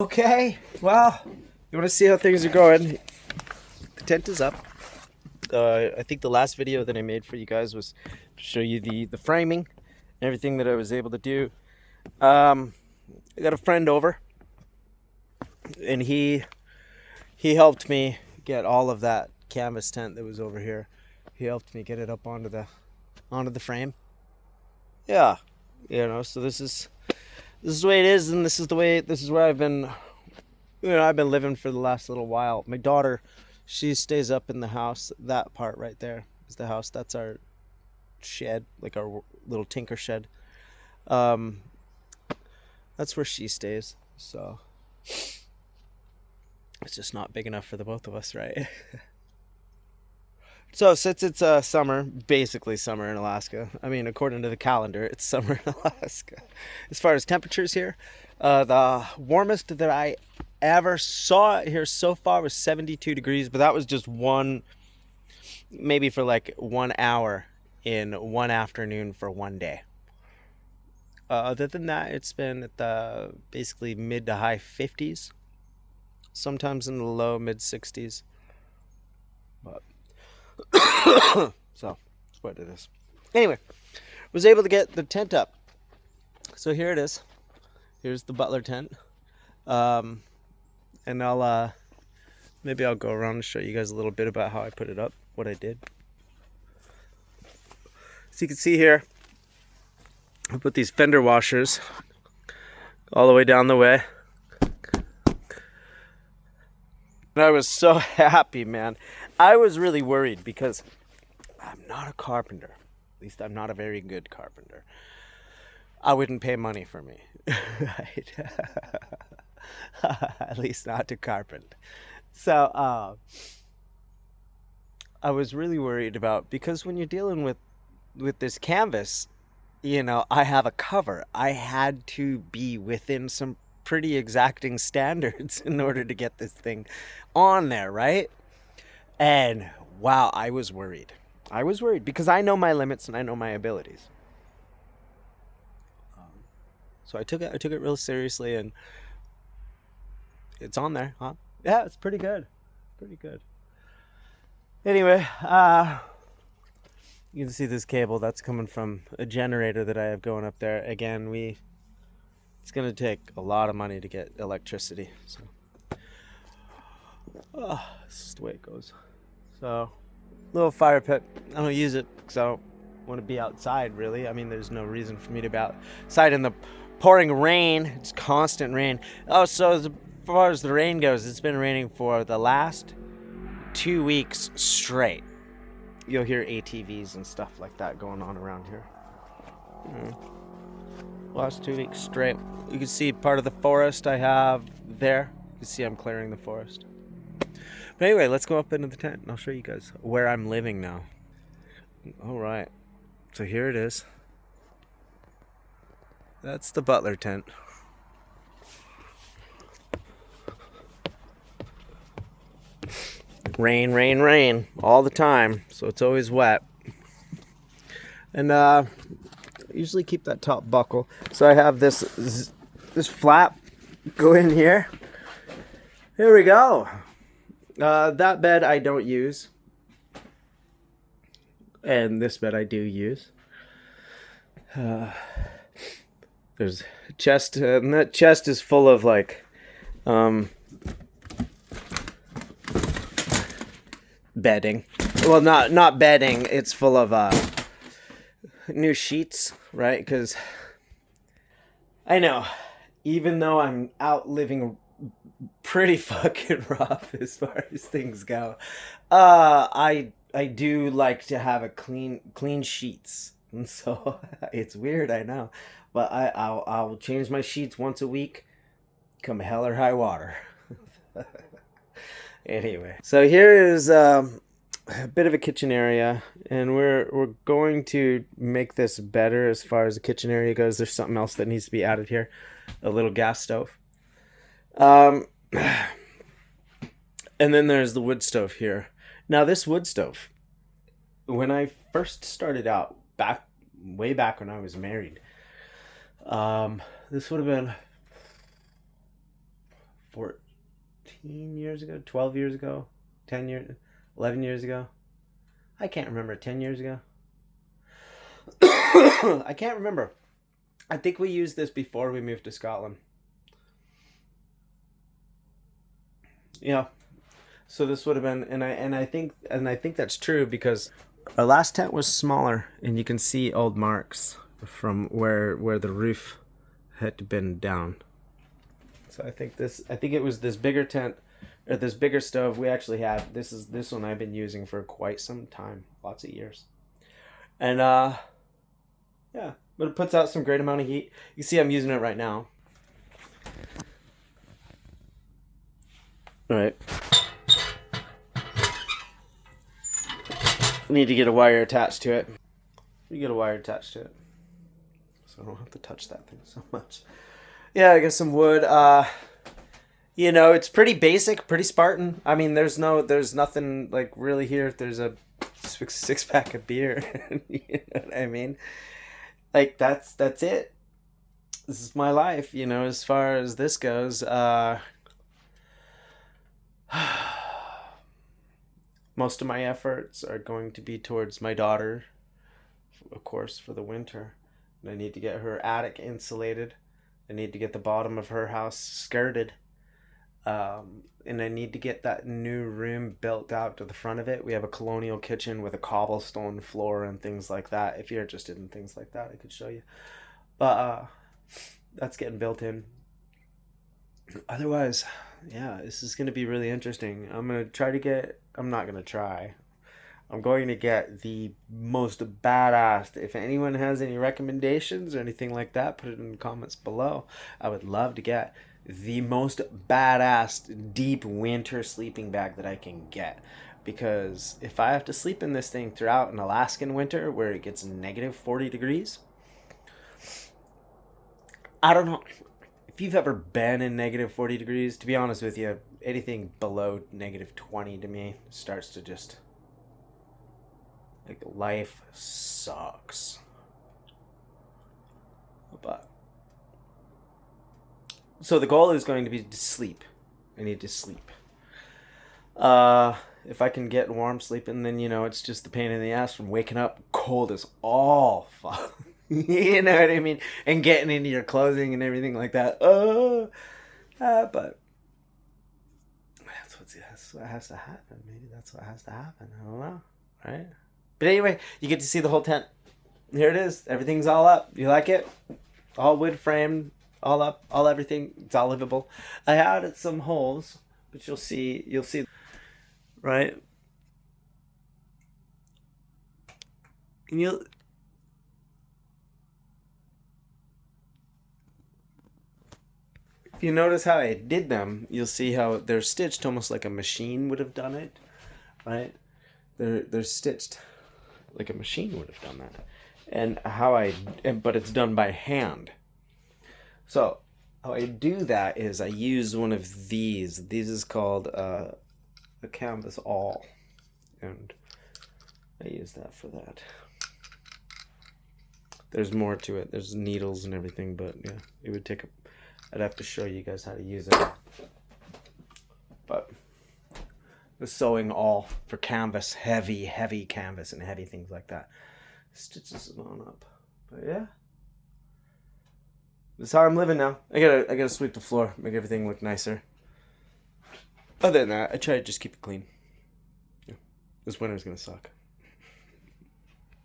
Okay, well, you want to see how things are going? The tent is up. I think the last video that I made for you guys was to show you the framing and everything that I was able to do. I got a friend over, and he helped me get all of that canvas tent that was over here. He helped me get it up onto the frame. Yeah, so this is the way it is, and this is where I've been. I've been living for the last little while. My daughter, she stays up in the house. That part right there is the house. That's our shed, like our little tinker shed. That's where she stays. So it's just not big enough for the both of us, right? So since it's summer, basically summer in Alaska. I mean, according to the calendar, it's summer in Alaska. As far as temperatures here, the warmest that I ever saw here so far was 72 degrees, but that was just maybe for like 1 hour in one afternoon for one day. Other than that, it's been at the basically mid to high 50s, sometimes in the low mid 60s. But so that's what it is. Anyway, was able to get the tent up. So here it is. Here's the Butler tent. And maybe I'll go around and show you guys a little bit about how I put it up, what I did. So you can see here, I put these fender washers all the way down the way. And I was so happy, man. I was really worried because I'm not a carpenter. At least I'm not a very good carpenter. I wouldn't pay money for me, right? At least not to carpent. So I was really worried about, because when you're dealing with this canvas, I have a cover. I had to be within some pretty exacting standards in order to get this thing on there, right? And wow, I was worried. I was worried because I know my limits and I know my abilities. So I took it real seriously, and it's on there, huh? Yeah, it's pretty good. Pretty good. Anyway, you can see this cable that's coming from a generator that I have going up there. Again, it's gonna take a lot of money to get electricity. So this is the way it goes. So, little fire pit. I don't use it because I don't want to be outside, really. I mean, there's no reason for me to be outside in the pouring rain. It's constant rain. Oh, so as far as the rain goes, it's been raining for the last 2 weeks straight. You'll hear ATVs and stuff like that going on around here. Last 2 weeks straight. You can see part of the forest I have there. You can see I'm clearing the forest. But anyway, let's go up into the tent and I'll show you guys where I'm living now. All right. So here it is. That's the Butler tent. Rain, rain, rain all the time, so it's always wet. And I usually keep that top buckle. So I have this flap go in here. Here we go. That bed I don't use, and this bed I do use. There's a chest, and that chest is full of like bedding. Well, not bedding. It's full of new sheets, right? Because I know, even though I'm out living pretty fucking rough as far as things go, I do like to have a clean sheets, and so it's weird, I know, but I'll change my sheets once a week, come hell or high water. Anyway, so here is a bit of a kitchen area, and we're going to make this better as far as the kitchen area goes. There's something else that needs to be added here, a little gas stove. And then there's the wood stove here. Now this wood stove, when I first started out, way back when I was married, this would have been 14 years ago, 12 years ago, 10 years, 11 years ago. I can't remember. 10 years ago. I can't remember. I think we used this before we moved to Scotland. Yeah. So this would have been, and I think that's true because our last tent was smaller, and you can see old marks from where the roof had been down. So I think it was this bigger tent, or this bigger stove we actually had. This one I've been using for quite some time, lots of years, and yeah, but it puts out some great amount of heat. You see, I'm using it right now. All right. Need to get a wire attached to it. You get a wire attached to it, so I don't have to touch that thing so much. Yeah, I got some wood. You know, it's pretty basic, pretty Spartan. I mean, there's nothing like really here. There's a six pack of beer. You know what I mean? Like that's it. This is my life, you know, as far as this goes. Most of my efforts are going to be towards my daughter, of course, for the winter. And I need to get her attic insulated. I need to get the bottom of her house skirted. And I need to get that new room built out to the front of it. We have a colonial kitchen with a cobblestone floor and things like that. If you're interested in things like that, I could show you. But that's getting built in. Otherwise, yeah, this is going to be really interesting. I'm going to get the most badass. If anyone has any recommendations or anything like that, put it in the comments below. I would love to get the most badass deep winter sleeping bag that I can get. Because if I have to sleep in this thing throughout an Alaskan winter where it gets negative 40 degrees, I don't know. If you've ever been in negative 40 degrees, to be honest with you, anything below negative 20 to me starts to just, like, life sucks. But, so the goal is going to be to sleep. I need to sleep. If I can get warm sleeping, then, you know, it's just the pain in the ass from waking up cold as all fuck. You know what I mean? And getting into your clothing and everything like that. But that's what has to happen. Maybe that's what has to happen. I don't know. Right? But anyway, you get to see the whole tent. Here it is. Everything's all up. You like it? All wood framed, all up, all everything. It's all livable. I added some holes, but you'll see. Right? And if you notice how I did them, you'll see how they're stitched almost like a machine would have done it, right? They're stitched like a machine would have done that, but it's done by hand. So how I do that is I use one of these. These is called a canvas awl, and I use that for that. There's more to it. There's needles and everything, but yeah, it would take I'd have to show you guys how to use it. But the sewing awl for canvas, heavy canvas and heavy things like that. Stitches it on up. But yeah. This is how I'm living now. I gotta sweep the floor, make everything look nicer. Other than that, I try to just keep it clean. Yeah. This winter's gonna suck.